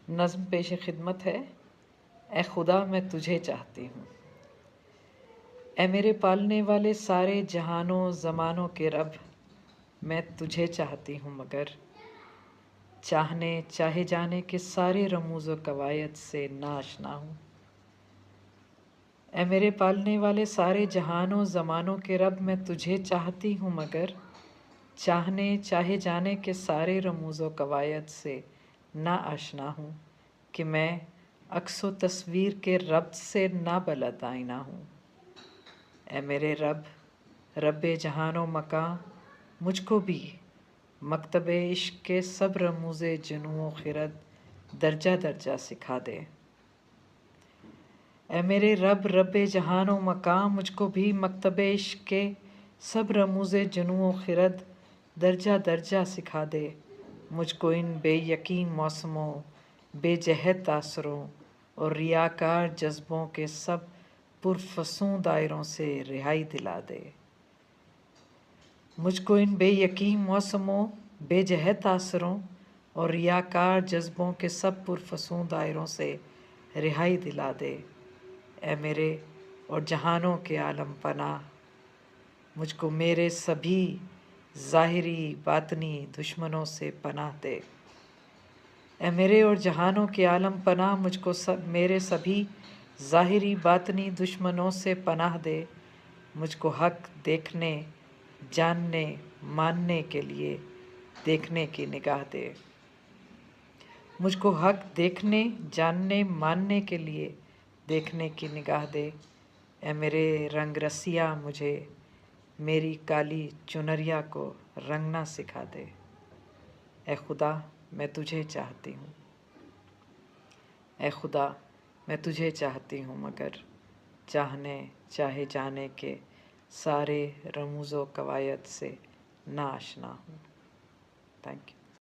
नज़्म पेश खिदमत है। ए खुदा मैं तुझे चाहती हूँ। ए मेरे पालने वाले सारे जहानों ज़मानों के रब, मैं तुझे चाहती हूँ मगर चाहने चाहे जाने के सारे रमूज़ व कवायद से नाशना हूँ। ए मेरे पालने वाले सारे जहानों ज़मानों के रब, मैं तुझे चाहती हूँ मगर चाहने चाहे जाने के सारे रमूज़ व कवायद से ना आशना हूँ कि मैं अक्सो तस्वीर के रब्त से ना बलद आईना हूँ। ए मेरे रब, रब्बे जहानो मकां, मुझको भी मकतबे इश्क के सब रमूज़े जुनून खिरद दर्जा दर्जा सिखा दे। ए मेरे रब, रब्बे जहानो मकां, मुझको भी मकतबे इश्क के सब रमूज़े जुनून खिरद दर्जा दर्जा सिखा दे। मुझको इन बेयकीन मौसमों, बेजहद तासरों और रियाकार जज्बों के सब पुरफसूं दायरों से रिहाई दिला दे। मुझको इन बेयकीन मौसमों, बेजहद तासरों और रियाकार जज्बों के सब पुरफसूं दायरों से रिहाई दिला दे। ए मेरे और जहानों के आलम पनाह, मुझको मेरे सभी ज़ाहिरी बातनी दुश्मनों से पनाह दे। ए मेरे और जहानों के आलम पनाह, मुझको मेरे सभी ज़ाहिरी बातनी दुश्मनों से पनाह दे। मुझको हक देखने जानने मानने के लिए देखने की निगाह दे। मुझको हक देखने जानने मानने के लिए देखने की निगाह दे। ए मेरे रंग रसिया, मुझे मेरी काली चुनरिया को रंगना सिखा दे। ए खुदा मैं तुझे चाहती हूँ। ए खुदा मैं तुझे चाहती हूँ मगर चाहने चाहे जाने के सारे रमूज़ व कवायद से ना आशना हूँ। Thank you.